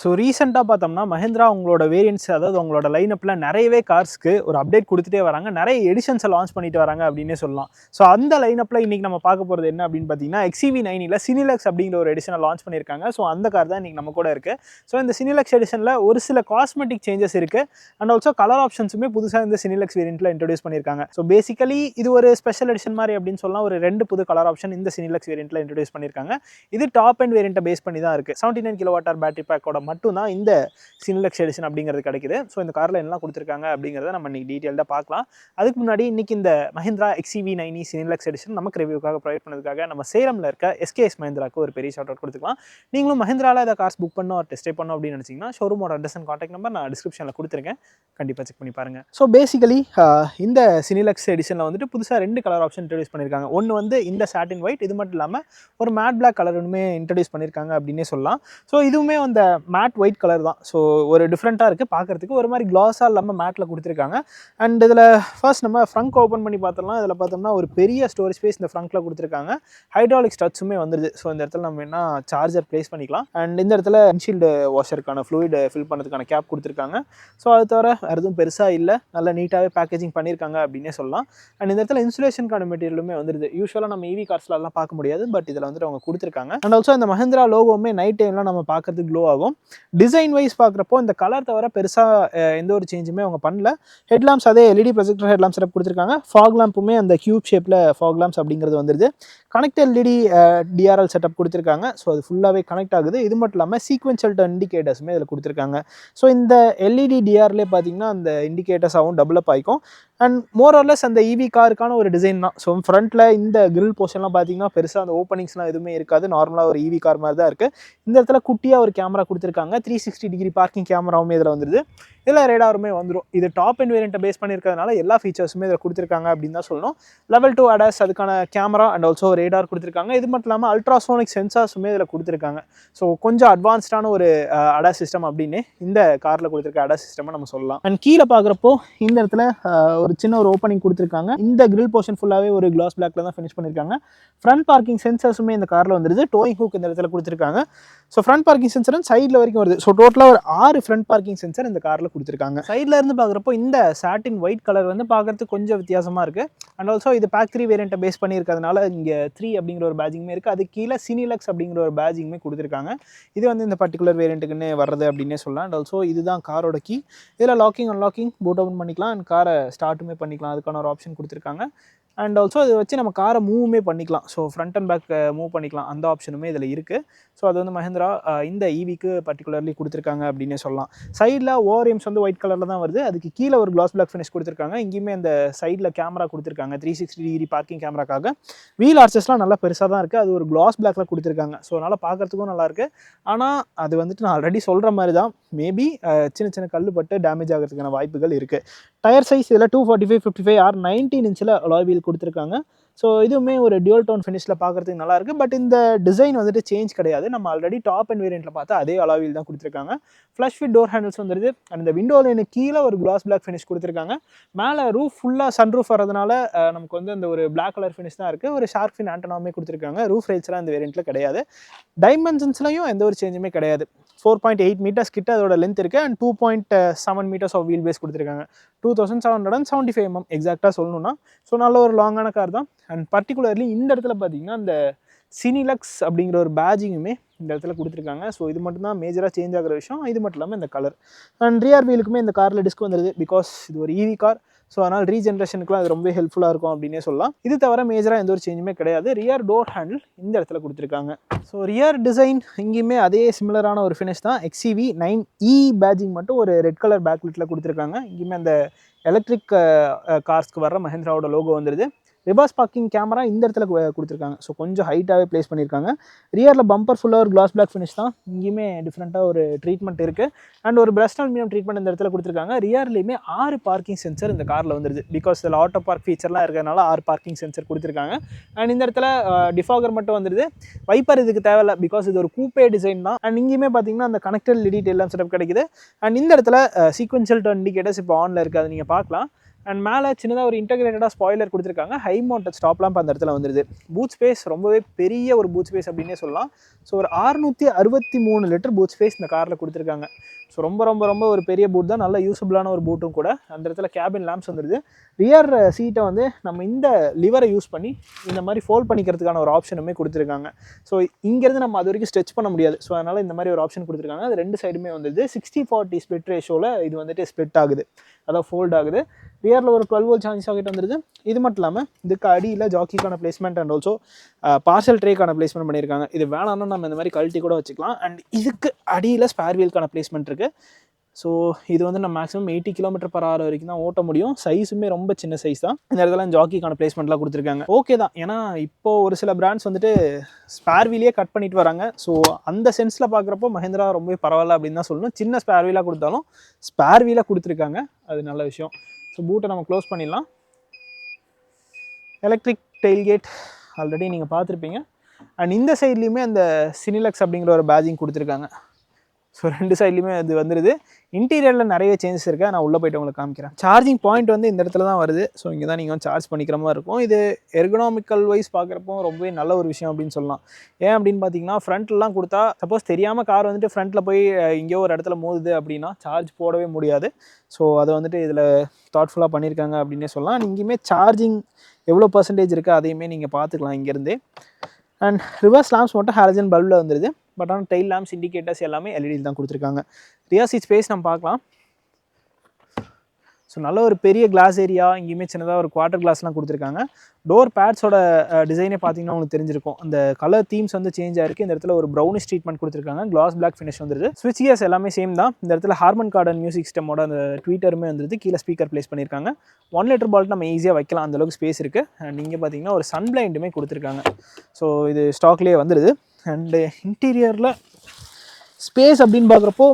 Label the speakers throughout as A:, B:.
A: So ரீசெண்டாக பார்த்தோம்னா மஹிந்திரா உங்களோட வேரியன்ட்ஸ் அதாவது உங்களோட லைனப்பில் நிறையவே கார்ஸ்க்கு ஒரு அப்டேட் கொடுத்துட்டே வராங்க. நிறைய எடிஷன்ஸை லான்ச் பண்ணிட்டு வராங்க அப்படின்னே சொல்லலாம். ஸோ அந்த லைனப்பில் இன்றைக்கி நம்ம பார்க்க போகிறது என்ன அப்படின்னு பார்த்தீங்கன்னா XEV90 சினிலக்ஸ் அப்படிங்கிற ஒரு எடிஷனை லான்ச் பண்ணியிருக்காங்க. ஸோ அந்த கார் தான் இன்றைக்கி நம்ம கூட இருக்குது. ஸோ இந்த சினிலக்ஸ் எடிஷனில் ஒரு சில காஸ்மெட்டிக் சேஞ்சஸ் இருக்குது. அண்ட் ஆல்சோ கலர் ஆப்ஷன்ஸுமே புதுசாக இந்த சினிலக்ஸ் வேரியண்ட்டில் இன்ட்ரடியூஸ் பண்ணியிருக்காங்க. ஸோ பேசிக்கலி இது ஒரு ஸ்பெஷல் எடிஷன் மாதிரி அப்படின்னு சொல்லலாம். ஒரு 2 புது கலர் ஆப்ஷன் இந்த சினிலக்ஸ் வேரியண்ட்டில் இன்ட்ரடியூஸ் பண்ணியிருக்காங்க. இது டாப் அண்ட் வேரியண்ட்டை பேஸ் பண்ணி தான் இருக்குது. 79 kWh பேட்டரி பேக்கோட மட்டும் தான் இந்த சினிலக்ஸ் எடிஷன் அப்படிங்கிறது கிடைக்குது. ஸோ இந்த காரில் என்னலாம் கொடுத்துருக்காங்க அப்படிங்கிறத நம்ம இன்னைக்கு டீட்டெயில்டாக பார்க்கலாம். அதுக்கு முன்னாடி இன்னைக்கு இந்த மஹிந்திரா XEV90 சினிலக்ஸ் எடிஷன் நமக்கு ரிவ்யூக்காக ப்ரொவைட் பண்ணதுக்காக நம்ம சேலமில் இருக்க SKS மஹிந்திராக்கு ஒரு பெரிய ஷார்ட் அவுட் கொடுத்துக்கலாம். நீங்களும் மஹிந்திராவில் ஏதாவது கார்ஸ் புக் பண்ணணும் டெஸ்ட் ட்ரைவ் பண்ணணும் அப்படின்னு நினச்சிங்கன்னா ஷோரூமோட அட்ரஸ் அண்ட் கான்டாக்ட் நம்பர் நான் டிஸ்கிரிப்ஷனில் கொடுத்துருக்கேன். கண்டிப்பாக செக் பண்ணி பாருங்கள். ஸோ பேசிக்கலி இந்த சினிலக்ஸ் எடிஷனில் வந்துட்டு புதுசாக 2 கலர் ஆப்ஷன் இன்ட்ரடியூஸ் பண்ணியிருக்காங்க. ஒன்று வந்து இந்த சாட்டின் ஒயிட், இது மட்டும் இல்லாமல் ஒரு மேட் பிளாக் கலருமே இன்ட்ரடியூஸ் பண்ணியிருக்காங்க அப்படின்னே சொல்லலாம். ஸோ இதுவுமே அந்த மேட் ஒயிட் கலர் தான். ஸோ ஒரு டிஃப்ரெண்ட்டாக இருக்குது பார்க்குறதுக்கு. ஒரு மாதிரி கிளாஸாக இல்லாமல் மேட்டில் கொடுத்துருக்காங்க. அண்ட் இதில் ஃபர்ஸ்ட் நம்ம ஃப்ரங்க் ஓப்பன் பண்ணி பார்த்தோம்னா இதில் பார்த்தோம்னா ஒரு பெரிய ஸ்டோரேஜ் ஸ்பேஸ் இந்த ஃப்ரங்க்கில் கொடுத்துருக்காங்க. ஹைட்ராலிக் ஸ்டச்சுமே வந்துடுது. ஸோ இந்த இடத்துல நம்ம என்ன சார்ஜர் ப்ளேஸ் பண்ணிக்கலாம். அண்ட் இந்த இடத்துல விண்ட்ஷீல்டு வாஷருக்கான ஃப்ளூயிட் ஃபில் பண்ணுறதுக்கான கேப் கொடுத்துருக்காங்க. ஸோ அது தவிர வேறு எதுவும் பெருசாக இல்லை, நல்லா நீட்டாகவே பேக்கேஜிங் பண்ணியிருக்காங்க அப்படின்னே சொல்லலாம். அண்ட் இந்த இடத்துல இன்சுலேஷனுக்கான மெட்டீரியலுமே வந்துடுது. யூஸ்வலாக நம்ம EV கார்ஸ்லாம் பார்க்க முடியாது, பட் இதில் வந்துட்டு அவங்க கொடுத்துருக்காங்க. அண்ட் ஆல்சோ இந்த மஹிந்திரா லோகோவுமே நைட் டைம்லாம் நம்ம பார்க்கறதுக்கு க்ளோ ஆகும். டிசைன் வைஸ் பார்க்குறப்போ இந்த கலர் தவிர பெருசாக எந்த ஒரு சேஞ்சுமே அவங்க பண்ணல. ஹெட்லாம்ப்ஸ் அதே LED ப்ரொஜெக்டர் ஹெட்லாம்ப் செட்டப் கொடுத்துருக்காங்க. ஃபாக் லேம்புமே அந்த கியூப் ஷேப்பில் ஃபாக் லேம்ப்ஸ் அப்படிங்கிறது வந்துடுது. கனெக்ட் LED DRL செட்டப் கொடுத்துருக்காங்க. ஸோ அது ஃபுல்லாகவே கனெக்ட் ஆகுது. இது மட்டும் இல்லாமல் சீக்வென்ஷியல் டர்ன் இண்டிகேட்டர்ஸுமே இதில் கொடுத்துருக்காங்க. ஸோ இந்த LED DRலே பார்த்தீங்கன்னா அந்த இண்டிகேட்டர்ஸாகவும் டெவலப் ஆகிக்கும். அண்ட் மோர் ஆர்லெஸ் அந்த EV காருக்கான ஒரு டிசைன் தான். ஸோ ஃப்ரண்ட்டில் இந்த கிரில் போர்ஷன்லாம் பார்த்தீங்கன்னா பெருசாக அந்த ஓப்பனிங்ஸ்லாம் எதுவுமே இருக்காது. நார்மலாக ஒரு EV கார் மாதிரி தான் இருக்குது. இந்த இடத்துல குட்டியாக ஒரு கேமரா கொடுத்துருக்காங்க. 360 டிகிரி பார்க்கிங் கேமராவுமே இதில் வந்துடுது. இதில் ரேடாருமே வந்துடும். இது டாப் அண்ட் வேரியண்ட்டை பேஸ் பண்ணியிருக்கிறதுனால எல்லா ஃபீச்சர்ஸுமே இதில் கொடுத்துருக்காங்க அப்படின்னு தான் சொல்லணும். லெவல் 2 ADAS அதுக்கான கேமரா அண்ட் ஆல்சோ ரேடார் கொடுத்துருக்காங்க. இது மட்டும் இல்லாமல் அல்ட்ராசோனிக் சென்சார்ஸுமே இதில் கொடுத்துருக்காங்க. ஸோ கொஞ்சம் அட்வான்ஸ்டான ஒரு ADAS சிஸ்டம் அப்படின்னு இந்த காரில் கொடுத்துருக்க ADAS சிஸ்டமாக நம்ம சொல்லலாம். அண்ட் கீழே பார்க்குறப்போ இந்த இடத்துல ஒரு சின்ன ஒரு ஓப்பனிங் கொடுத்துருக்காங்க. இந்த கிரில் போர்ஷன் ஃபுல்லாகவே ஒரு கிளாஸ் பிளாக்ல தான் ஃபினிஷ் பண்ணியிருக்காங்க. ஃப்ரண்ட் பார்க்கிங் சென்சர்ஸுமே இந்த காரில் வந்துடுது. டோயிங் ஹூக் இந்த இடத்துல கொடுத்துருக்காங்க. ஸோ ஃப்ரண்ட் பார்க்கிங் சென்சர் சைடில் வரைக்கும் வருது. ஸோ டோட்டலாக ஒரு 6 ஃப்ரண்ட் பார்க்கிங் சென்சர் இந்த காரில் கொடுத்துருக்காங்க. சைடில் இருந்து பார்க்குறப்போ இந்த சாட்டின் ஒயிட் கலர் வந்து பார்க்குறதுக்கு கொஞ்சம் வித்தியாசமாக இருக்குது. அண்ட் ஆல்சோ இது பேக் 3 வேரியண்ட்டை பேஸ் பண்ணியிருக்கிறதுனால இங்கே 3 அப்படிங்கிற ஒரு பேஜிங்குமே இருக்குது. அது கீழே சினிலக்ஸ் அப்படிங்கிற ஒரு பேஜிங்குமே கொடுத்துருக்காங்க. இது வந்து இந்த பர்டிகுலர் வேரியண்ட்டுக்குன்னு வர்றது அப்படின்னே சொல்லலாம். அண்ட் ஆல்சோ இதுதான் காரோட கீ. இதில் லாக்கிங் அன்லாக்கிங் பூட் ஓப்பன் பண்ணிக்கலாம். அண்ட் காரை ஸ்டார்ட்டுமே பண்ணிக்கலாம். அதுக்கான ஒரு ஆப்ஷன் கொடுத்துருக்காங்க. அண்ட் ஆல்சோ அதை வச்சு நம்ம காரை மூவுமே பண்ணிக்கலாம். So front and back move பண்ணிக்கலாம். அந்த ஆப்ஷனுமே இதில் இருக்குது. ஸோ அது வந்து மஹிந்திரா இந்த EVக்கு பர்டிகுலர்லி கொடுத்துருக்காங்க அப்படின்னே சொல்லலாம். சைடில் ஓஆர்எம்ஸ் வந்து ஒயிட் கலரில் தான் வருது. அதுக்கு கீழே ஒரு கிளாஸ் பிளாக் ஃபினிஷ் கொடுத்துருக்காங்க. இங்கேயுமே அந்த சைடில் கேமரா கொடுத்துருக்காங்க. 360 டிகிரி பார்க்கிங் கேமராக்காக. வீல் ஆர்ச்சஸ்லாம் நல்லா பெருசாக தான் இருக்குது. அது ஒரு கிளாஸ் பிளாக்ல கொடுத்துருக்காங்க. ஸோ அதனால் பார்க்குறதுக்கும் நல்லாயிருக்கு. ஆனால் அது வந்துட்டு நான் ஆல்ரெடி சொல்கிற மாதிரி தான், மேபி சின்ன சின்ன கல் பட்டு டேமேஜ் ஆகிறதுக்கான வாய்ப்புகள் இருக்குது. டயர் சைஸ் இதில் 245/55 or 19 இன்ச்சில் அலாய் வீல் கொடுத்துருக்காங்க. ஸோ இதுவுமே ஒரு டியூல் டோன் ஃபினிஷில் பார்க்குறதுக்கு நல்லாயிருக்கு. பட் இந்த டிசைன் வந்துட்டு சேஞ்ச் கிடையாது. நம்ம ஆல்ரெடி டாப் அண்ட் வேரியண்ட்டில் பார்த்தா அதே அலாய் வீல் தான் கொடுத்துருக்காங்க. ஃப்ளஷ் ஃபிட் டோர் ஹேண்டில்ஸ் வந்துடுது. அண்ட் இந்த விண்டோ லைனு கீழே ஒரு கிளாஸ் பிளாக் ஃபினிஷ் கொடுத்துருக்காங்க. மேலே ரூஃப் ஃபுல்லாக சன் ரூஃப் வரதுனால நமக்கு வந்து அந்த ஒரு பிளாக் கலர் ஃபினிஷ் தான் இருக்குது. ஒரு ஷார்க் ஃபின் ஆண்டனாவுமே கொடுத்துருக்காங்க. ரூஃப் ரைட்ஸ்லாம் இந்த வேரியண்ட்டில் கிடையாது. டைமென்ஷன்ஸ்லையும் எந்த ஒரு சேஞ்சுமே கிடையாது. 4.8 மீட்டர்ஸ் கிட்ட அதோட லென்த் இருக்குது. And 2.7 meters of wheel base கொடுத்துருக்காங்க. 2775 mm எக்ஸாக்டாக சொல்லணும்னா. ஸோ நல்ல ஒரு லாங்கான கார் தான். அண்ட் பர்டிகுலர்லி இந்த இடத்துல பார்த்தீங்கன்னா இந்த சினிலக்ஸ் அப்படிங்கிற ஒரு பேஜிங்குமே இந்த இடத்துல கொடுத்துருக்காங்க. ஸோ இது மட்டும்தான் மேஜராக சேஞ்ச் ஆகிற விஷயம். இது மட்டும் இல்லாமல் இந்த கலர் அண்ட் ரியர் வீலுக்குமே இந்த காரில் டிஸ்க் வந்துடுது. பிகாஸ் இது ஒரு EV கார். ஸோ அதனால் ரீஜென்ரேஷனுக்குலாம் அது ரொம்ப ஹெல்ப்ஃபுல்லாக இருக்கும் அப்படின்னே சொல்லலாம். இது தவிர மேஜராக எந்த ஒரு சேஞ்சுமே கிடையாது. ரியர் டோர் ஹேண்டில் இந்த இடத்துல கொடுத்துருக்காங்க. ஸோ ரியர் டிசைன் இங்கேயுமே அதே சிமிலரான ஒரு ஃபினிஷ் தான். XEV9E பேஜிங் மட்டும் ஒரு ரெட் கலர் பேக்லிட்டில் கொடுத்துருக்காங்க. இங்கேயுமே அந்த எலக்ட்ரிக் கார்ஸ்க்கு வர்ற மஹிந்திராவோட லோகோ வந்துடுது. ரிவர்ஸ் பார்க்கிங் கேமரா இந்த இடத்துல கொடுத்துருக்காங்க. ஸோ கொஞ்சம் ஹைட்டாகவே ப்ளேஸ் பண்ணியிருக்காங்க. ரியரில் பம்பர் ஃபுல்லாக ஒரு கிளாஸ் பிளாக் ஃபினிஷ் தான். இங்கேயுமே டிஃப்ரெண்ட்டாக ஒரு ட்ரீட்மெண்ட் இருக்குது. அண்ட் ஒரு பிரஷ் அலுமினியம் ட்ரீட்மெண்ட் இந்த இடத்துல கொடுத்துருக்காங்க. ரியர்லேயுமே 6 பார்க்கிங் சென்சர் இந்த காரில் வந்துடுது. பிகாஸ் இதில் ஆட்டோ பார்க் ஃபீச்சர்லாம் இருக்கிறதுனால 6 பார்க்கிங் சென்சர் கொடுத்துருக்காங்க. அண்ட் இந்த இடத்துல டிஃபாகர் மட்டும் வந்துடுது. வைப்பர் இதுக்கு தேவையில்லை. பிகாஸ் இது ஒரு கூப்பே டிசைன் தான். அண்ட் இங்கேயுமே பார்த்தீங்கன்னா அந்த கனெக்டட் LED எல்லாம் செட்டப் கிடைக்குது. அண்ட் இந்த இடத்துல சீக்வென்ஷியல் டர்ன் இண்டிகேட்டர்ஸ் இப்போ ஆனில் இருக்குது. அதை நீங்கள் பார்க்கலாம். அண்ட் மேலே சின்னதாக ஒரு இன்டகிரேட்டடாக ஸ்பாய்லர் கொடுத்துருக்காங்க. ஹை மவுண்டட் ஸ்டாப் லேம்ப் அந்த இடத்துல வந்துருது. பூட் ஸ்பேஸ் ரொம்பவே பெரிய ஒரு பூட் ஸ்பேஸ் அப்படின்னே சொல்லலாம். ஸோ ஒரு 663 லிட்டர் பூட் ஸ்பேஸ் இந்த காரில் கொடுத்துருக்காங்க. ஸோ ரொம்ப ரொம்ப ரொம்ப ஒரு பெரிய பூட் தான், நல்ல யூஸபிளான ஒரு பூட்டும் கூட. அந்த இடத்துல கேபின் லேம்ப்ஸ் வந்துடுது. ரியர் சீட்டை வந்து நம்ம இந்த லிவரை யூஸ் பண்ணி இந்த மாதிரி ஃபோல்ட் பண்ணிக்கிறதுக்கான ஒரு ஆப்ஷனுமே கொடுத்துருக்காங்க. ஸோ இங்கேருந்து நம்ம அது வரைக்கும் ஸ்ட்ரெச் பண்ண முடியாது. ஸோ அதனால் இந்த மாதிரி ஒரு ஆப்ஷன் கொடுத்துருக்காங்க. அது ரெண்டு சைடுமே வந்துடுது. 60-40 ஸ்பிளிட் ரேஷியோவில் இது வந்துட்டு ஸ்பிளிட் ஆகுது, அதாவது ஃபோல்ட் ஆகுது. ரியரில் ஒரு 12 வோல்ட் சார்ஜிங் சாக்கெட் வந்துடுது. இது மட்டும் இல்லாமல் இதுக்கு அடியில் ஜாக்கிக்கான பிளேஸ்மெண்ட் அண்ட் ஆல்சோ பார்சல் ட்ரேக்கான பிளேஸ்மெண்ட் பண்ணியிருக்காங்க. இது வேணாம்னா நம்ம இந்த மாதிரி கழட்டி கூட வச்சுக்கலாம். அண்ட் இதுக்கு அடியில் ஸ்பேர் வீலுக்கான பிளேஸ்மெண்ட் இருக்குது. ஸோ இது வந்து நம்ம மேக்ஸிமம் 80 km/h வரைக்கும் தான் ஓட்ட முடியும். சைஸுமே ரொம்ப சின்ன சைஸ் தான். இந்த இடத்துல ஜாக்கிக்கான பிளேஸ்மெண்ட்லாம் கொடுத்துருக்காங்க. ஓகே தான், ஏன்னா இப்போ ஒரு சில பிராண்ட்ஸ் வந்துட்டு ஸ்பேர் வீலே கட் பண்ணிட்டு வராங்க. ஸோ அந்த சென்ஸில் பார்க்குறப்போ மஹேந்திரா ரொம்பவே பரவாயில்ல அப்படின்னு தான் சொல்லணும். சின்ன ஸ்பேர் வீலாக கொடுத்தாலும் ஸ்பேர் வீலாக கொடுத்துருக்காங்க, அது நல்ல விஷயம். ஸோ பூட்டை நம்ம க்ளோஸ் பண்ணிடலாம். எலக்ட்ரிக் டெயில்கேட் ஆல்ரெடி நீங்கள் பார்த்துருப்பீங்க. அண்ட் இந்த சைட்லேயுமே அந்த சினிலக்ஸ் அப்படிங்கிற ஒரு பேஜிங் கொடுத்துருக்காங்க. ஸோ ரெண்டு சைட்லையுமே அது வந்துடுது. இன்டீரியரில் நிறைய சேஞ்சஸ் இருக்குது, நான் உள்ளே போய்ட்டு உங்களுக்கு காமிக்கிறேன். சார்ஜிங் பாயிண்ட் வந்து இந்த இடத்துல தான் வருது. ஸோ இங்கே தான் நீங்கள் வந்து சார்ஜ் பண்ணிக்கிற மாதிரி இருக்கும். இது எர்கனாமிக்கல் வைஸ் பார்க்குறப்போ ரொம்பவே நல்ல ஒரு விஷயம் அப்படின்னு சொல்லலாம். ஏன் அப்படின்னு பார்த்தீங்கன்னா, ஃப்ரண்ட்லாம் கொடுத்தா சப்போஸ் தெரியாமல் கார் வந்துட்டு ஃப்ரண்ட்டில் போய் எங்கேயோ ஒரு இடத்துல மோதுது அப்படின்னா சார்ஜ் போடவே முடியாது. ஸோ அதை வந்துட்டு இதில் தாட்ஃபுல்லாக பண்ணியிருக்காங்க அப்படின்னே சொல்லலாம். இங்கேயுமே சார்ஜிங் எவ்வளோ பர்சன்டேஜ் இருக்குது அதையுமே நீங்கள் பார்த்துக்கலாம் இங்கேருந்தே. அண்ட் ரிவர்ஸ் லேம்ப்ஸ் மட்டும் ஹாலஜன் பல்பில் வந்துடுது. பட் ஆனால் டெயில் லேம்ப்ஸ், இண்டிகேட்டர்ஸ் எல்லாமே எல்இடியில் தான் கொடுத்துருக்காங்க. ரியர் சீட் ஸ்பேஸ் நம்ம பார்க்கலாம். ஸோ நல்ல ஒரு பெரிய கிளாஸ் ஏரியா, இங்கேயுமே சின்னதாக ஒரு குவார்டர் கிளாஸ்லாம் கொடுத்துருக்காங்க. டோர் பேட்ஸோட டிசைனே பார்த்தீங்கன்னா உங்களுக்கு தெரிஞ்சிருக்கும். அந்த கலர் தீம்ஸ் வந்து சேஞ்ச் ஆயிருக்கு. இந்த இடத்துல ஒரு ப்ரௌனிஷ் ட்ரீட்மெண்ட் கொடுத்துருக்காங்க. கிளாஸ் பிளாக் ஃபினிஷ் வந்துருது. ஸ்விட்ச் கியர்ஸ் எல்லாமே சேம் தான். இந்த இடத்துல ஹார்மன் கார்டன் மியூசிக் சிஸ்டமோட அந்த ட்வீட்டருமே வந்துருது. கீழே ஸ்பீக்கர் பிளேஸ் பண்ணியிருக்காங்க. 1 லிட்டர் பால்ட் நம்ம ஈஸியாக வைக்கலாம், அந்தளவுக்கு ஸ்பேஸ் இருக்குது. அண்ட் இங்கே பார்த்தீங்கன்னா ஒரு சன் பிளைண்டுமே கொடுத்துருக்காங்க. ஸோ இது ஸ்டாக்லேயே வந்துடுது. அண்டு இன்டீரியரில் ஸ்பேஸ் அப்படின்னு பார்க்குறப்போ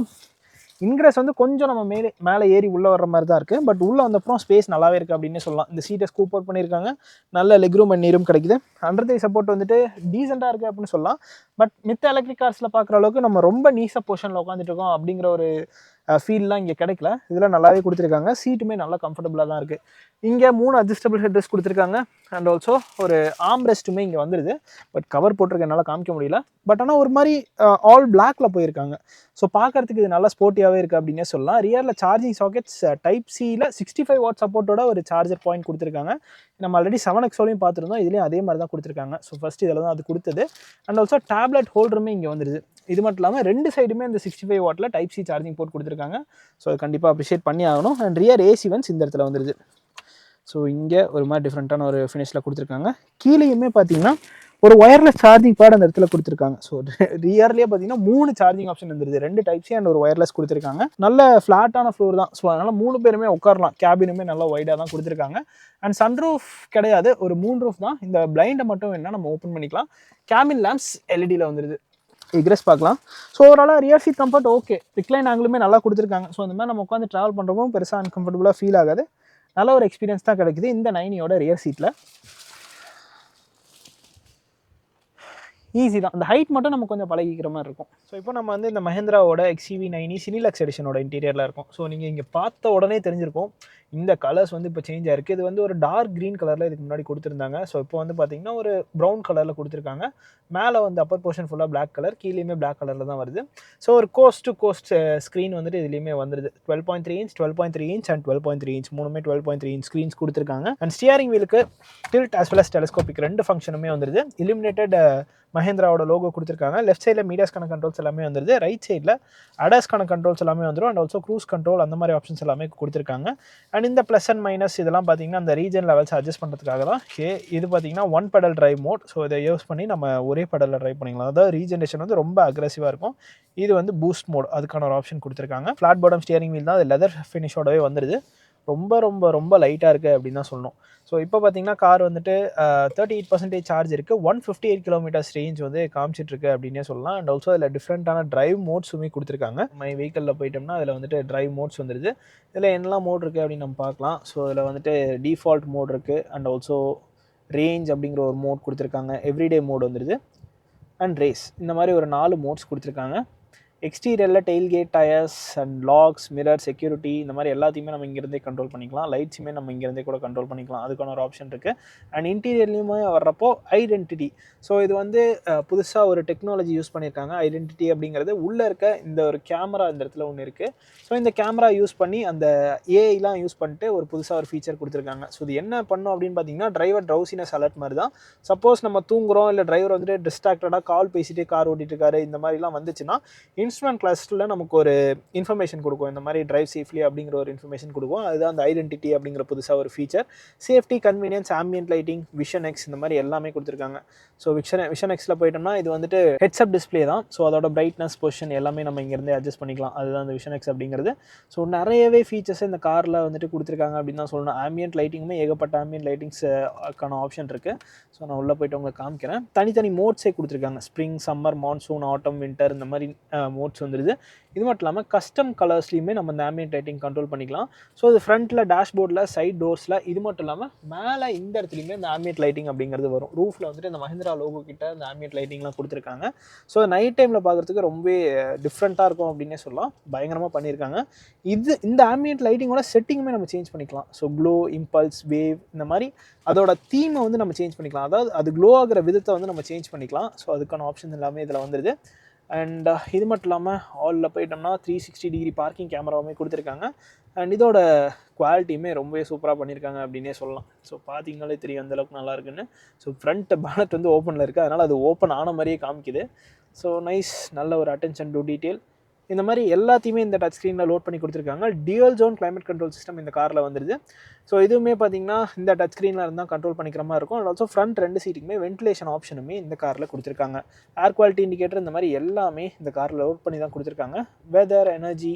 A: இன்க்ரெஸ் வந்து கொஞ்சம் நம்ம மேலே ஏறி உள்ளே வர்ற மாதிரி தான் இருக்குது. பட் உள்ளே வந்தப்புறம் ஸ்பேஸ் நல்லாவே இருக்குது அப்படின்னு சொல்லலாம். இந்த சீட்டை ஸ்கூப் அவுட் பண்ணியிருக்காங்க. நல்ல லெக் ரூம் அண்ட் நீ ரூம் கிடைக்குது. அண்டர் தை சப்போர்ட் வந்துட்டு டீசெண்டாக இருக்குது அப்படின்னு சொல்லலாம். பட் மித்த எலக்ட்ரிக் கார்ஸில் பார்க்குற அளவுக்கு நம்ம ரொம்ப நீச பொசிஷனில் உட்காந்துட்டு இருக்கோம் அப்படிங்கிற ஒரு ஃபீல்லாம் இங்கே கிடைக்கல. இதில் நல்லாவே கொடுத்துருக்காங்க. சீட்டுமே நல்லா கம்ஃபர்டபுளாக தான் இருக்குது. இங்கே 3 அட்ஜஸ்டபிள் ஹெட் ரெஸ்ட் கொடுத்துருக்காங்க. அண்ட் ஆல்சோ ஒரு ஆர்ம் ரெஸ்ட்டுமே இங்கே வந்துடுது. பட் கவர் போட்டிருக்க என்னால் காமிக்க முடியல. பட் ஆனால் ஒரு மாதிரி ஆல் பிளாக்ல போயிருக்காங்க. ஸோ பார்க்கறதுக்கு இது நல்லா ஸ்போர்ட்டியாகவே இருக்குது அப்படின்னே சொல்லலாம். ரியரில் சார்ஜிங் சாக்கெட்ஸ் டைப் சியில் 65 வாட் சப்போர்ட்டோட ஒரு சார்ஜர் பாயிண்ட் கொடுத்துருக்காங்க. நம்ம ஆல்ரெடி 7X பார்த்துருந்தோம், இதுலேயும் அதே மாதிரி தான் கொடுத்துருக்காங்க. ஸோ ஃபஸ்ட் இதில் தான் அது கொடுத்தது. அண்ட் ஆல்சோ டேப்லெட் ஹோல்டருமே இங்கே வந்துடுது. இது மட்டும் இல்லாமல் ரெண்டு சைடுமே இந்த 65 வாட்டில் டைப் சி சார்ஜிங் போர்ட் கொடுத்துருக்காங்க. ஸோ அது கண்டிப்பாக அப்ரிஷியேட் பண்ணி ஆகணும். அண்ட் ரியர் ஏசி வென்ட்ஸ் இந்த இடத்துல வந்துடுது. ஸோ இங்கே ஒரு மாதிரி டிஃப்ரெண்ட்டான ஒரு ஃபினிஷில் கொடுத்துருக்காங்க. கீழேயுமே பார்த்தீங்கன்னா ஒரு ஒயர்லெஸ் சார்ஜிங் பேட் அந்த இடத்துல கொடுத்துருக்காங்க. ஸோ ரியர்லேயே பார்த்தீங்கன்னா 3 சார்ஜிங் ஆப்ஷன் வந்துருது. 2 டைப் சி அண்ட் ஒரு ஒயர்லெஸ் கொடுத்துருக்காங்க. நல்ல ஃப்ளாட்டான ஃப்ளோர் தான். ஸோ அதனால் 3 பேருமே உட்காரலாம். கேபினுமே நல்லா வைடாக தான் கொடுத்துருக்காங்க. அண்ட் சன்ரூஃப் கிடையாது, ஒரு 3 ரூஃப் தான். இந்த பிளைண்டை மட்டும் வேணால் நம்ம ஓப்பன் பண்ணிக்கலாம். கேபின் லேம்ப்ஸ் எல்இடியில் வந்துடுது. எக்ரெஸ் பார்க்கலாம். ஸோ ஓவராலாக rear seat comfort okay. Recline ஆங்கிலுமே நல்லா கொடுத்துருக்காங்க. ஸோ இந்த மாதிரி நம்ம உட்காந்து ட்ராவல் பண்ணுறப்போ பெருசாக அன்கம்ஃபர்டபுளாக ஃபீல் ஆகாது. நல்ல ஒரு எக்ஸ்பீரியன்ஸ் தான் கிடைக்குது இந்த 9யோட ரியர் சீட்டில். ஈஸி தான். அந்த ஹைட் மட்டும் நம்ம கொஞ்சம் பழகிக்கிற மாதிரி இருக்கும். ஸோ இப்போ நம்ம வந்து இந்த மஹேந்திராவோட XUV9 சினிலக்ஸ் எடிஷனோட இன்டீரியரில் இருக்கும். ஸோ நீங்கள் இங்கே பார்த்த உடனே தெரிஞ்சிருக்கும் இந்த கலர்ஸ் வந்து இப்போ சேஞ்ச் ஆயிருக்கு. இது வந்து ஒரு டார்க் க்ரீன் கலரில் இதுக்கு முன்னாடி கொடுத்துருந்தாங்க. ஸோ இப்போ வந்து பார்த்தீங்கன்னா ஒரு ப்ரௌன் கலரில் கொடுத்துருக்காங்க. மேலே வந்து அப்பர் போர்ஷன் ஃபுல்லாக பிளாக் கலர், கீழேயுமே பிளாக் கலரில் தான் வருது. ஸோ ஒரு கோஸ்ட் டு கோஸ்ட் ஸ்க்ரீன் வந்துட்டு இதுலேயுமே வந்துடுது. 12.3 இன்ச், 12.3 இன்ச் அண்ட் 12.3 இன்ச் மூணுமே 12.3 இன்ச் ஸ்க்ரீன்ஸ் கொடுத்துருக்காங்க. அண்ட் ஸ்டியரிங் வீலுக்கு tilt as well as telescopic 2 ஃபங்க்ஷனுமே வந்துடுது. இலுமினேட்டட் மஹேந்திராவோட லோகோ கொடுத்துருக்காங்க. லெஃப்ட் சைடில் மீடியாஸ்க்கான கண்ட்ரோல்ஸ் எல்லாமே வந்துடுது. ரைட் சைடில் அடாஸ்க்கான கண்ட்ரோல்ஸ் எல்லாமே வந்துடும். அண்ட் ஆல்சோ க்ரூஸ் கண்ட்ரோல் அந்த மாதிரி ஆப்ஷன்ஸ் எல்லாமே கொடுத்துருக்காங்க. அண்ட் இந்த ப்ளஸ் அண்ட் மைனஸ் இதெல்லாம் பார்த்தீங்கன்னா அந்த ரீஜன் லெவல்ஸ் அட்ஜஸ்ட் பண்ணுறதுக்காக தான். இது பார்த்தீங்கன்னா 1 பெடல் டிரைவ் மோட். ஸோ இதை யூஸ் பண்ணி நம்ம ஒரே பெடலில் ட்ரைவ் பண்ணிக்கலாம். அதாவது ரீஜென்ரேஷன் வந்து ரொம்ப அக்ரெசிவாக இருக்கும். இது வந்து பூஸ்ட் மோட், அதுக்கான ஒரு ஆப்ஷன் கொடுத்துருக்காங்க. ஃப்ளாட் பாட்டம் ஸ்டியரிங் வீல் தான், அது லெதர் ஃபினிஷோடவே வந்துடுது. ரொம்ப ரொம்ப ரொம்ப லைட்டாக இருக்குது அப்படின்னு தான் சொல்லணும். ஸோ இப்போ பார்த்தீங்கன்னா கார் வந்துட்டு 38% சார்ஜ் இருக்குது. 158 கிலோமீட்டர்ஸ் ரேஞ்ச் வந்து காமிச்சிட்ருக்கு அப்படின்னே சொல்லலாம். அண்ட் ஆல்சோ அதில் டிஃப்ரெண்ட்டான டிரைவ் மோட்ஸுமே கொடுத்துருக்காங்க. மை வெஹிக்கிளில் போயிட்டோம்னா அதில் வந்துட்டு டிரைவ் மோட்ஸ் வந்துடுது. இதில் என்னெல்லாம் மோட் இருக்குது அப்படின்னு நம்ம பார்க்கலாம். ஸோ இதில் வந்துட்டு டிஃபால்ட் மோட் இருக்குது. அண்ட் ஆல்சோ ரேஞ்ச் அப்படிங்கிற ஒரு மோட் கொடுத்துருக்காங்க. எவ்ரிடே மோட் வந்துடுது. அண்ட் ரேஸ், இந்த மாதிரி ஒரு 4 மோட்ஸ் கொடுத்துருக்காங்க. எக்ஸ்டீரியரில் tailgate, tyres and locks, mirror, security இந்த மாதிரி எல்லாத்தையுமே நம்ம இங்கேருந்தே கண்ட்ரோல் பண்ணிக்கலாம். லைட்ஸுமே நம்ம இங்கேருந்தே கூட கண்ட்ரோல் பண்ணிக்கலாம். அதுக்கான ஒரு ஆப்ஷன் இருக்குது. அண்ட் இன்டீரியர்லேயுமே வர்றப்போ ஐடென்டிட்டி. ஸோ இது வந்து புதுசாக ஒரு டெக்னாலஜி யூஸ் பண்ணியிருக்காங்க. ஐடென்டிட்டி அப்படிங்கிறது உள்ளே இருக்க இந்த ஒரு கேமரா இந்த இடத்துல ஒன்று இருக்குது. ஸோ இந்த கேமரா யூஸ் பண்ணி அந்த ஏஐலாம் யூஸ் பண்ணிட்டு ஒரு புதுசாக ஒரு ஃபீச்சர் கொடுத்துருக்காங்க. ஸோ இது என்ன பண்ணும் அப்படின்னு பார்த்தீங்கன்னா டிரைவர் ட்ரௌசினஸ் அலர்ட் மாதிரி தான். சப்போஸ் நம்ம தூங்குறோம் இல்லை டிரைவர் வந்துட்டு டிஸ்ட்ராக்டடாக கால் பேசிட்டு கார் ஓட்டிட்டு இருக்காரு இந்த மாதிரிலாம் வந்துச்சுன்னா இன்ஸ்ட்ருமெண்ட் கிளஸ்டரில் நமக்கு ஒரு இன்ஃபர்மேஷன் கொடுக்கும். இந்த மாதிரி டிரைவ் சேஃப்லி அப்படிங்கிற ஒரு இன்ஃபர்மேஷன் கொடுக்கும். அதுதான் அந்த ஐடென்டிட்டி அப்படிங்கிற புதுசாக ஒரு feature. Safety, convenience, ambient lighting, vision X இந்த மாதிரி எல்லாமே கொடுத்துருக்காங்க. ஸோ விஷன் எக்ஸில் போயிட்டோம்னா இது வந்துட்டு ஹெட்ஸ்அப் டிஸ்பிளே தான். ஸோ அதோட பிரைட்னஸ், பொசிஷன் எல்லாமே நம்ம இங்கேருந்தே அட்ஜஸ்ட் பண்ணிக்கலாம். அதுதான் அந்த விஷன் எக்ஸ் அப்படிங்கிறது. ஸோ நிறையவே ஃபீச்சர்ஸ் இந்த காரில் வந்துட்டு கொடுத்துருக்காங்க அப்படின்னு தான் சொல்லணும். ஆம்பியன்ட் லைட்டிங்குமே ஏகப்பட்ட ஆம்பியன்ட் லைட்டிங்ஸ்க்கான ஆப்ஷன் இருக்குது. ஸோ நான் உள்ளே போய்ட்டு உங்களுக்கு காமிக்கிறேன். தனித்தனி மோட்ஸே கொடுத்துருக்காங்க. ஸ்ப்ரிங், சம்மர், மான்சூன், ஆட்டம், வின்டர் இந்த மாதிரி மோட்ஸ் வந்துடுது. இது மட்டும் இல்லாமல் கஸ்டம் கலர்ஸ்லையுமே நம்ம இந்த ஆம்பியன்ட் லைட்டிங் கண்ட்ரோல் பண்ணிக்கலாம். ஸோ இது ஃப்ரண்ட்டில், டேஷ்போர்டில், சைட் டோர்ஸில், இது மட்டும் இல்லாமல் மேலே இந்த இடத்துலையுமே இந்த ஆம்பியன்ட் லைட்டிங் அப்படிங்கிறது வரும். ரூஃபில் வந்துட்டு இந்த மஹிந்திரா லோகோ கிட்ட இந்த ஆம்பியன்ட் லைட்டிங்லாம் கொடுத்துருக்காங்க. ஸோ நைட் டைமில் பார்க்குறதுக்கு ரொம்ப டிஃப்ரெண்ட்டாக இருக்கும் அப்படின்னே சொல்லலாம். பயங்கரமாக பண்ணியிருக்காங்க. இந்த ஆம்பியன்ட் லைட்டிங்கோட செட்டிங்குமே நம்ம சேஞ்ச் பண்ணிக்கலாம். ஸோ க்ளோ, இம்பல்ஸ், வேவ் இந்த மாதிரி அதோட தீமை வந்து நம்ம சேஞ்ச் பண்ணிக்கலாம். அதாவது அது க்ளோ ஆகிற விதத்தை வந்து நம்ம சேஞ்ச் பண்ணிக்கலாம். ஸோ அதுக்கான ஆப்ஷன் எல்லாமே இதில் வந்துடுது. அண்ட் இது மட்டும் இல்லாமல் ஹாலில் போயிட்டோம்னா 360 டிகிரி பார்க்கிங் கேமராவுமே கொடுத்துருக்காங்க. அண்ட் இதோட குவாலிட்டியுமே ரொம்பவே சூப்பராக பண்ணியிருக்காங்க அப்படின்னே சொல்லலாம். ஸோ பார்த்தீங்கனாலே தெரியும் அந்தளவுக்கு நல்லா இருக்குன்னு. ஸோ ஃப்ரண்ட் பேனட் வந்து ஓப்பனில் இருக்குது, அதனால் அது ஓப்பன் ஆன மாதிரியே காமிக்குது. ஸோ நைஸ், நல்ல ஒரு அட்டென்ஷன் டு டீட்டெயில். இந்த மாதிரி எல்லாத்தையுமே இந்த டச் ஸ்க்ரீனில் லோட் பண்ணி கொடுத்துருக்காங்க. Dual zone climate control system இந்த காரில் வந்துடுது. ஸோ இதுவுமே பார்த்தீங்கன்னா இந்த டச் ஸ்க்ரீனில் இருந்தால் கண்ட்ரோல் பண்ணிக்கிற மாதிரி இருக்கும். அண்ட் ஆல்சோ ஃப்ரண்ட் 2 சீட்டுக்குமே வென்டிலேஷன் ஆப்ஷனுமே இந்த காரில் கொடுத்துருக்காங்க. ஏர் குவாலிட்டி இண்டிகேட்டர் இந்த மாதிரி எல்லாமே இந்த காரில் லோட் பண்ணி தான் கொடுத்துருக்காங்க. Weather, energy.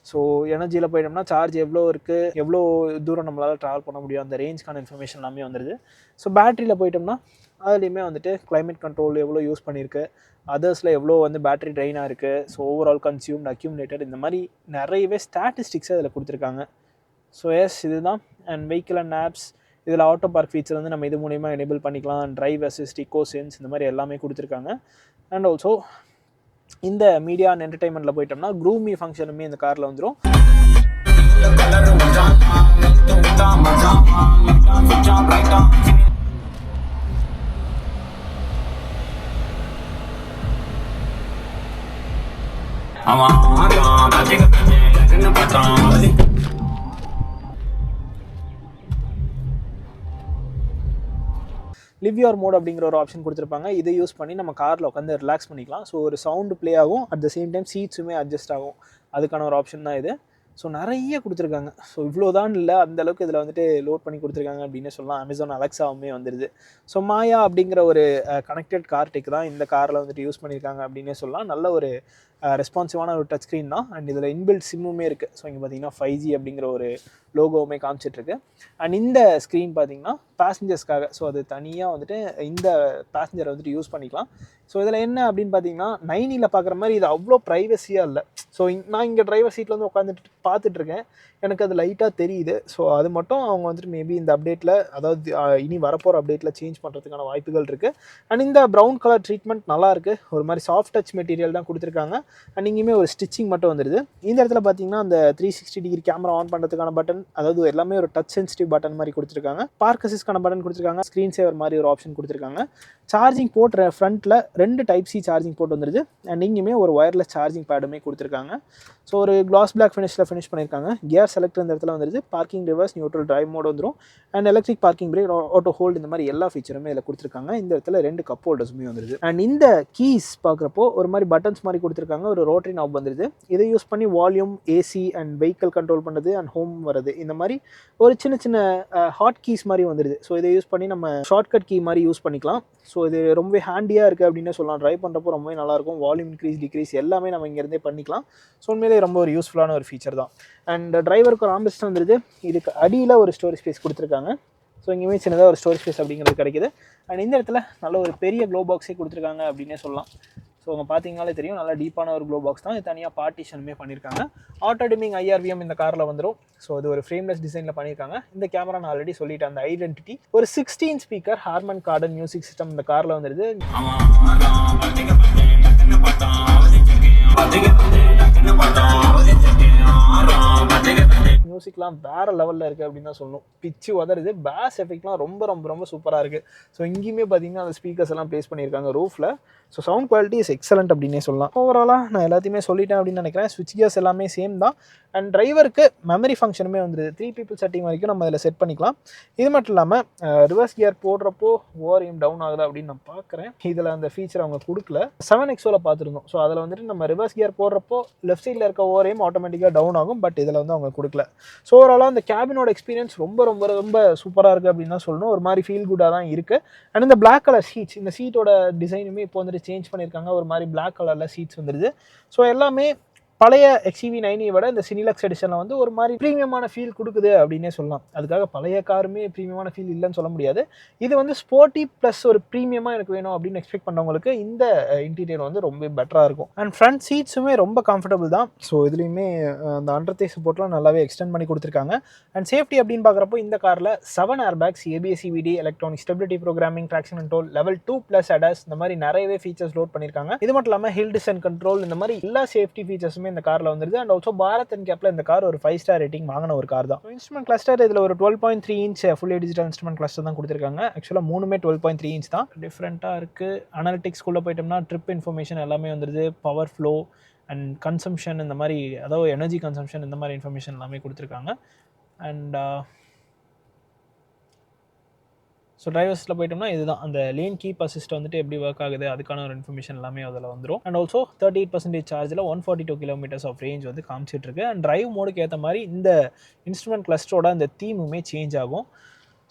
A: ஸோ எனர்ஜியில் போயிட்டோம்னா சார்ஜ் எவ்வளோ இருக்குது, எவ்வளோ தூரம் நம்மளால் ட்ராவல் பண்ண முடியும், அந்த ரேஞ்ச்க்கான இன்ஃபர்மேஷன் எல்லாமே வந்துடுது. ஸோ பேட்டரியில் போயிட்டோம்னா அதுலேயுமே வந்துட்டு கிளைமேட் கண்ட்ரோல் எவ்வளோ யூஸ் பண்ணியிருக்கு, அதர்ஸில் எவ்வளோ வந்து பேட்டரி ட்ரெயினாக இருக்குது, ஸோ ஓவரால் கன்சியூம்ட், அக்யூமுலேட்டட் இந்த மாதிரி நிறையவே ஸ்டாட்டிஸ்டிக்ஸை அதில் கொடுத்துருக்காங்க. ஸோ எஸ் இதுதான். அண்ட் வெஹிக்கிள் அண்ட் ஆப்ஸ் இதில் ஆட்டோ பார்க் ஃபீச்சர் வந்து நம்ம இது மூலிமா எனேபிள் பண்ணிக்கலாம். டிரைவ் அசிஸ்ட், இக்கோ சென்ஸ் இந்த மாதிரி எல்லாமே கொடுத்துருக்காங்க. அண்ட் ஆல்சோ இந்த மீடியா அண்ட் என்டர்டைன்மெண்ட்டில் போயிட்டோம்னா க்ரூமி ஃபங்க்ஷனுமே இந்த காரில் வந்துடும். லிவ் யுவர் மோட் அப்படிங்கிற ஒரு ஆப்ஷன் கொடுத்துருப்பாங்க. இதை யூஸ் பண்ணி நம்ம காரில் உட்காந்து ரிலாக்ஸ் பண்ணிக்கலாம். ஸோ ஒரு சவுண்டு ப்ளே ஆகும், அட் த சேம் டைம் சீட்ஸுமே அட்ஜஸ்ட் ஆகும். அதுக்கான ஒரு ஆப்ஷன் தான் இது. ஸோ நிறைய கொடுத்துருக்காங்க. ஸோ இவ்வளோதான் இல்லை, அந்தளவுக்கு இதில் வந்துட்டு லோட் பண்ணி கொடுத்துருக்காங்க அப்படின்னு சொல்லலாம். அமேசான் அலெக்ஸாவுமே வந்துடுது. ஸோ மாயா அப்படிங்கிற ஒரு கனெக்டட் கார் டெக் தான் இந்த காரில் வந்துட்டு யூஸ் பண்ணியிருக்காங்க அப்படின்னே சொல்லலாம். நல்ல ஒரு ரெஸ்பான்சிவான ஒரு டச் ஸ்க்ரீன் தான். அண்ட் இதில் இன்பில்ட் சிம்முமே இருக்குது. ஸோ இங்கே பார்த்தீங்கன்னா 5G அப்படிங்கிற ஒரு லோகோவுமே காமிச்சிட்ருக்கு. அண்ட் இந்த ஸ்க்ரீன் பார்த்தீங்கன்னா பேசஞ்சர்ஸ்க்காக, ஸோ அது தனியாக வந்துட்டு இந்த பேசஞ்சரை வந்துட்டு யூஸ் பண்ணிக்கலாம். ஸோ இதில் என்ன அப்படின்னு பார்த்தீங்கன்னா 9 பார்க்குற மாதிரி இது அவ்வளோ ப்ரைவசியாக இல்லை. ஸோ நான் இங்கே டிரைவர் சீட்டில் வந்து உட்காந்துட்டு பார்த்துட்ருக்கேன், எனக்கு அது லைட்டாக தெரியுது. ஸோ அது மட்டும் அவங்க வந்துட்டு மேபி இந்த அப்டேட்டில், அதாவது இனி வரப்போகிற அப்டேட்டில் சேஞ்ச் பண்ணுறதுக்கான வாய்ப்புகள் இருக்குது. அண்ட் இந்த ப்ரௌன் கலர் ட்ரீட்மெண்ட் நல்லாயிருக்கு. ஒரு மாதிரி சாஃப்ட் டச் மெட்டீரியல் தான் கொடுத்துருக்காங்க. அண்ட் இங்கேயுமே ஒரு ஸ்டிச்சிங் மட்டும் வந்துடுது. இந்த இடத்துல பார்த்தீங்கன்னா அந்த 360 டிகிரி கேமரா ஆன் பண்ணுறதுக்கான பட்டன், அதாவது எல்லாமே ஒரு டச் சென்சிட்டிவ் பட்டன் மாதிரி கொடுத்துருக்காங்க. பார்க் அசிஸ்ட்கான பட்டன் கொடுத்துருக்காங்க. ஸ்க்ரீன் சேவர் மாதிரி ஒரு ஆப்ஷன் கொடுத்துருக்காங்க. சார்ஜிங் போர்ட் ஃப்ரண்ட்டில் 2 Type-C சார்ஜிங் போர்ட் வந்துடுது. அண்ட் இங்கேயுமே ஒரு ஒயர்லெஸ் சார்ஜிங் பேடுமே கொடுத்துருக்காங்க. ஸோ ஒரு கிளாஸ் பிளாக் ஃபினிஷ் பண்ணியிருக்காங்க. கியர் செலக்டர் இந்த இடத்துல வந்துடுது. Parking, reverse, neutral, drive mode வந்துடும். And electric parking brake, auto hold இந்த மாதிரி எல்லா ஃபீச்சருமே இதில் கொடுத்துருக்காங்க. இந்த இடத்துல 2 கப் ஹோல்டர்ஸுமே வந்துடுது. அண்ட் இந்த கீஸ் பார்க்குறப்போ ஒரு மாதிரி பட்டன்ஸ் மாதிரி கொடுத்துருக்காங்க. ஒரு ரோட்டரி நாப் வந்துடுது. இதை யூஸ் பண்ணி volume, AC and vehicle control பண்ணுறது அண்ட் ஹோம் வருது. இந்த மாதிரி ஒரு சின்ன ஹாட் கீஸ் மாதிரி வந்துடுது. ஸோ இதை யூஸ் பண்ணி நம்ம ஷார்ட்கட் கீ மாதிரி யூஸ் பண்ணிக்கலாம். ஸோ இது ரொம்பவே ஹேண்டியாக இருக்குது அப்படின்னு சொல்லலாம். ட்ரைவ் பண்ணுறப்போ ரொம்பவே நல்லாயிருக்கும். வால்யூம் இன்க்ரீஸ், டிக்ரீஸ் எல்லாமே நம்ம இங்கேருந்தே பண்ணிக்கலாம். ஸோ உண்மையிலே ரொம்ப ஒரு யூஸ்ஃபுல்லான ஒரு ஃபீச்சர் தான். அண்ட் டிரைவருக்கு ஒரு ஆம்பிஸ்ட் வந்துடுது. இதுக்கு அடியில் ஒரு ஸ்டோரேஜ் ஸ்பேஸ் கொடுத்துருக்காங்க. ஸோ இங்கேயுமே சின்னதாக ஒரு ஸ்டோரேஜ் ஸ்பேஸ் அப்படிங்கிறது கிடைக்குது. அண்ட் இந்த இடத்துல நல்ல ஒரு பெரிய க்ளோ பாக்ஸே கொடுத்துருக்காங்க அப்படின்னே சொல்லலாம். ஸோ அவங்க பார்த்தீங்கனாலே தெரியும், நல்லா டீப்பான ஒரு க்ளோ பாக்ஸ் தான். இது தனியாக பார்ட்டிஷனுமே பண்ணியிருக்காங்க. ஆட்டோ டிமிங் IRVM இந்த காரில் வந்துடும். ஸோ அது ஒரு ஃப்ரேம்லெஸ் டிசைனில் பண்ணியிருக்காங்க. இந்த கேமரா நான் ஆல்ரெடி சொல்லிட்டேன், அந்த ஐடென்டிட்டி. ஒரு 16 speaker Harman Kardon music system இந்த காரில் வந்துடுது. மியூசிக்லாம் வேறு லெவலில் இருக்குது அப்படின்னு தான் சொல்லணும். பிச்சு உதருது, பேஸ் எஃபெக்ட்லாம் ரொம்ப ரொம்ப ரொம்ப சூப்பராக இருக்குது. ஸோ இங்கேயுமே பார்த்தீங்கன்னா அந்த ஸ்பீக்கர்ஸ் எல்லாம் ப்ளேஸ் பண்ணியிருக்காங்க ரூஃபில். So sound quality is excellent அப்படின்னே சொல்லலாம். ஓவராலாக நான் எல்லாத்தையுமே சொல்லிட்டேன் அப்படின்னு நினைக்கிறேன். ஸ்விட்ச் கியர்ஸ் எல்லாமே சேம் தான். அண்ட் டிரைவருக்கு மெமரி ஃபங்க்ஷனுமே வந்துடுது. 3 people செட்டிங் வரைக்கும் நம்ம இதில் செட் பண்ணிக்கலாம். இது மட்டும் இல்லாமல் ரிவர்ஸ் கியர் போடுறப்போ ஓவரையும் டவுன் ஆகுது அப்படின்னு நான் பார்க்குறேன். இதில் அந்த ஃபீச்சர் அவங்க கொடுக்கல. 7XOவில் பார்த்துருந்தோம். ஸோ அதில் வந்துட்டு நம்ம ரிவர்ஸ் கியர் போடுறப்போ லெஃப்ட் சைடில் இருக்க ஓவரையும் ஆட்டோமேட்டிக்காக டவுன் ஆகும். பட் இதில் வந்து அவங்க கொடுக்கல. ஸோ ஓவராலாக அந்த கேபினோட எக்ஸ்பீரியன்ஸ் ரொம்ப ரொம்ப ரொம்ப சூப்பராக இருக்குது அப்படின்னு தான் சொல்லணும். ஒரு மாதிரி ஃபீல் குட்டாக தான் இருக்குது. அண்ட் இந்த பிளாக் கலர் சீட்ஸ், இந்த சீட்டோட டிசைனுமே இப்போ வந்துட்டு சேஞ்ச் பண்ணியிருக்காங்க. ஒரு மாதிரி பிளாக் கலரில் சீட்ஸ் வந்துடுது. ஸோ எல்லாமே பழைய XEV9 விட இந்த சினிலக்ஸ் எடிஷனில் வந்து ஒரு மாதிரி ப்ரீமியமான ஃபீல் கொடுக்குது அப்படின்னே சொல்லலாம். அதுக்காக பழைய காருமே ப்ரீமியமான ஃபீல் இல்லைன்னு சொல்ல முடியாது. இது வந்து ஸ்போர்ட்டி ப்ளஸ் ஒரு ப்ரீமியமாக எனக்கு வேணும் அப்படின்னு எக்ஸ்பெக்ட் பண்ணவங்களுக்கு இந்த இன்டீரியர் வந்து ரொம்ப பெட்டராக இருக்கும். அண்ட் ஃப்ரண்ட் சீட்ஸுமே ரொம்ப கம்ஃபர்டபுள் தான். ஸோ இதுலேயுமே அந்த அண்டர் சப்போர்ட்லாம் நல்லாவே எக்ஸ்டெண்ட் பண்ணி கொடுத்துருக்காங்க. அண்ட் சேஃப்டி அப்படின்னு பார்க்குறப்போ இந்த காரில் 7 airbags, ABS, CVD, electronic stability programming, traction control, level 2+ ADAS, இந்த மாதிரி நிறையவே ஃபீச்சர்ஸ் லோட் பண்ணியிருக்காங்க. இது மட்டும் இல்லாமல் ஹில் டிசைன் கண்ட்ரோல், இந்த மாதிரி எல்லா சேஃப்டி ஃபீச்சர்ஸுமே இந்த காரில் வந்துருது. அண்ட் ஆல்சோ பாரத் என்கேப்ல இந்த கார் ஒரு 5 ஸ்டார் ரேட்டிங் வாங்கின ஒரு கார் தான். இன்ஸ்ட்ருமெண்ட் கிளஸ்டர் இதில் ஒரு 12.3 inch fully digital instrument cluster தான் கொடுத்துருக்காங்க. ஆக்சுவலாக மூணுமே 12.3 inch தான். டிஃப்ரெண்ட்டாக இருக்குது. அனாலிட்டிக்ஸ்குள்ளே போயிட்டோம்னா ட்ரிப் இன்ஃபர்மேஷன் எல்லாமே வந்துருது. பவர் ஃப்ளோ அண்ட் கன்சம்ஷன், இந்த மாதிரி அதாவது எனர்ஜி கன்சம்ஷன், இந்த மாதிரி இன்ஃபர்மேஷன் எல்லாமே கொடுத்துருக்காங்க. அண்ட் ஸோ டிரைவர்ஸில் போயிட்டோம்னா இதுதான் அந்த லேன் கீப் அசிஸ்ட் வந்துட்டு எப்படி ஒர்க் ஆகுது அதுக்கான ஒரு இன்ஃபர்மேஷன் எல்லாமே அதில் வந்துடும். அண்ட் ஆல்சோ 38% சார்ஜில் 142 kilometers ஆஃப் ரேஞ்ச் வந்து காமிச்சிட்டு இருக்கு. அண்ட் டிரைவ் மோடுக்கு ஏற்ற மாதிரி இந்த இன்ஸ்ட்ருமெண்ட் கிளஸ்டரோட அந்த தீமுமே சேஞ்ச் ஆகும்.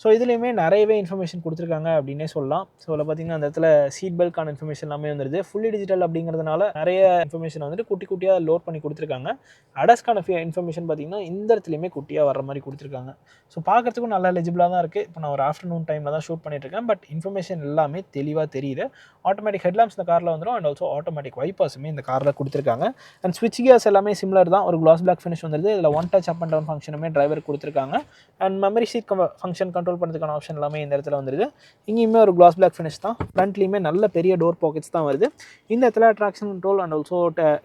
A: ஸோ இதுலேயுமே நிறையவே இன்ஃபர்மேஷன் கொடுத்துருக்காங்க அப்படின்னே சொல்லலாம். ஸோ அதில் பார்த்தீங்கன்னா அந்த இடத்துல சீட் பெல்ட்கான இன்ஃபர்மேஷன் எல்லாமே வந்துருது. ஃபுல்லி டிஜிட்டல் அப்படிங்கிறதுனால நிறைய இன்ஃபர்மேஷன் வந்துட்டு குட்டி குட்டியாக லோட் பண்ணி கொடுத்துருக்காங்க. அடாஸ்க்கான இன்ஃபர்மேஷன் பார்த்தீங்கன்னா இந்த இடத்துலையுமே குட்டியாக வர மாதிரி கொடுத்துருக்காங்க. ஸோ பார்க்குறதுக்கும் நல்லா லெஜிபிளாக தான் இருக்குது. இப்போ நான் ஒரு ஆஃப்டர்நூன் டைமில் தான் ஷூட் பண்ணிட்டுருக்கேன். பட் இன்ஃபர்மேஷன் எல்லாமே தெளிவாக தெரியுது. ஆட்டோமேட்டிக் ஹெட்லாம்ப்ஸ் இந்த காரில் வந்துடும். அண்ட் ஆல்சோ ஆட்டோமேட்டிக் வைப்பர்ஸுமே இந்த காரில் கொடுத்துருக்காங்க. அண்ட் ஸ்விட்ச் கியர்ஸ் எல்லாமே சிமிலர் தான். ஒரு கிளாஸ் பிளாக் ஃபினிஷ் வந்துருது. இதில் one touch up and down ஃபங்க்ஷனுமே டிரைவர் கொடுத்துருக்காங்க. And memory seat function control பண்ணுறதுக்கான ஆப்ஷன் எல்லாமே இந்த இடத்துல வந்துருது. இங்கேயுமே ஒரு கிளாஸ் பிளாக் ஃபினிஷ் தான். ஃப்ரண்ட்லேயுமே நல்ல பெரிய டோர் பாக்கெட்ஸ் தான் வருது. இந்த இடத்துல traction control and also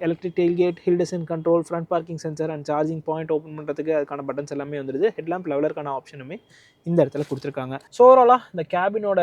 A: electric tail gate, hill descent control, front parking sensor and charging point open பண்ணுறதுக்கு அதுக்கான பட்டன்ஸ் எல்லாமே வந்துருது. ஹெட்லாம்ப் லெவலருக்கான ஆப்ஷனுமே இந்த இடத்துல கொடுத்துருக்காங்க. ஸோ ஓவராலாக இந்த கேபினோட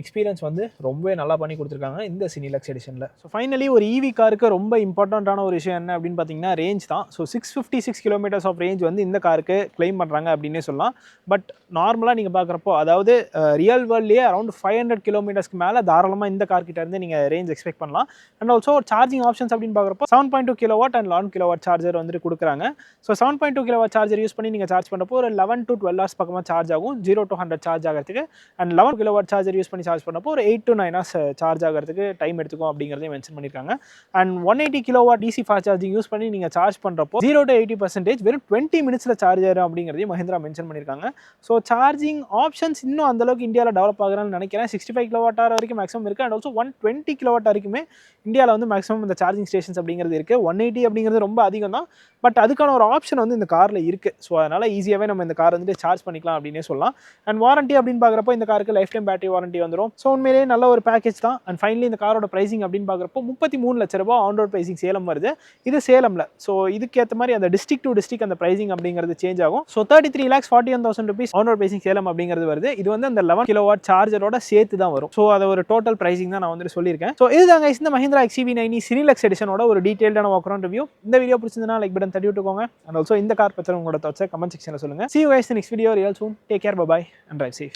A: எக்ஸ்பீரியன்ஸ் வந்து ரொம்பவே நல்லா பண்ணி கொடுத்துருக்காங்க இந்த சினிலக்ஸ் எடிஷனில். ஸோ ஃபைனலி ஒரு ஈவி காருக்கு ரொம்ப இம்பார்ட்டண்ட்டான ஒரு விஷயம் என்ன அப்படின்னு பார்த்தீங்கன்னா ரேஞ்ச் தான். ஸோ 656 kilometers ஆஃப் ரேஞ்ச் வந்து இந்த காருக்கு கிளைம் பண்ணுறாங்க அப்படின்னே சொல்லலாம். பட் நார்மலாக நீங்கள் பார்க்குறப்போ அதாவது ரியல் வேர்ல்ட்லேயே அரௌண்ட் 500 kilometersக்கு மேலே தாராளமாக இந்த கார்கிட்ட இருந்து நீங்கள் ரேஞ்ச் எக்ஸ்பெக்ட் பண்ணலாம். அண்ட் ஆல்சோ சார்ஜிங் ஆப்ஷன்ஸ் அப்படின்னு பார்க்குறப்போ 7.2 kW அண்ட் 11 kW சார்ஜர் வந்துட்டு கொடுக்குறாங்க. ஸோ 7.2 kW சார்ஜர் யூஸ் பண்ணி நீங்கள் சார்ஜ் பண்ணுறப்போ ஒரு 11 to 12 hours பக்கமாக சார்ஜ் ஆகும் 0 to 100 சார்ஜ் ஆகிறதுக்கு. அண்ட் 11 kW சார்ஜர் யூஸ் பண்ணி சார்ஜ் பண்ணப்போ ஒரு 8 to 9 hours சார்ஜ் ஆகிறதுக்கு டைம் எடுத்துக்கும் அப்படிங்கிறதையும் மென்ஷன் பண்ணியிருக்காங்க. And 180 kW DC fast charging use பண்ணி நீங்கள் சார்ஜ் பண்ணுறப்போ 0 to 80% வெறும் 20 minutes சார்ஜ் ஆகும் அப்படிங்கிறதையும் மஹிந்திரா மென்ஷன் பண்ணியிருக்காங்க. ஸோ சார்ஜிங் ஆப்ஷன்ஸ் இன்னும் அந்தளவுக்கு இந்தியாவில் டெவலப் ஆகுறான்னு நினைக்கிறேன். 65 kWh வரைக்கும் மேக்ஸிமம் இருக்குது. அண்ட் ஆல்சோ 120 kW வரைக்குமே இந்தியாவில் வந்து மேக்ஸிமம் இந்த சார்ஜிங் ஸ்டேஷன்ஸ் அப்படிங்கிறது இருக்குது. 180 அப்படிங்கிறது ரொம்ப அதிகம் தான். பட் அதுக்கான ஒரு ஆப்ஷன் வந்து இந்த காரில் இருக்குது. ஸோ அதனால் ஈஸியாகவே நம்ம இந்த கார் வந்துட்டு சார்ஜ் பண்ணிக்கலாம் அப்படின்னே சொல்லலாம். அண்ட் வாரண்ட்டி அப்படின்னு பார்க்குறப்போ இந்த காருக்கு லைஃப் டைம் பேட்டரி வாரண்ட்டி வந்துடும். ஸோ உண்மையிலேயே நல்ல ஒரு பேக்கேஜ் தான். அண்ட் ஃபைனலி இந்த காரோட ப்ரைசிங் அப்படின்னு பார்க்குறப்போ 33 லட்ச ரூபா ஆன் ரோட் ப்ரைசிங் சேலம் வருது. இது சேலமில். ஸோ இதுக்கேற்ற மாதிரி அந்த டிஸ்ட்ரிக்ட் டு டிஸ்ட்ரிக்ட் அந்த ப்ரைசிங் அப்படிங்கிறது சேஞ்ச் ஆகும். So 33,41,000 rupees on road pricing Salem அப்படிங்கிறது வருது. இது வந்து அந்த 11 kW சார்ஜரோட சேர்த்து தான் வரும். ஸோ அதை ஒரு டோட்டல் ப்ரைசிங் தான் நான் வந்துட்டு சொல்லியிருக்கேன். ஸோ இதுதாங்க இந்த மஹிந்திரா XEV9 சினிலக்ஸ் எடிஷனோட ஒரு டீடைல்டான வாக் அரவுண்ட் ரிவ்யூ. இந்த வீடியோ பிடிச்சிருந்தா லைக் பட்டன் தட்டி விட்டுக்கோங்க. அண்ட் ஆல்சோ இந்த கார் பற்றி உங்களோட தாட்ஸை கமெண்ட் செக்ஷனில் சொல்லுங்கள். See you guys in the next video real soon. Take care, bye bye and drive safe.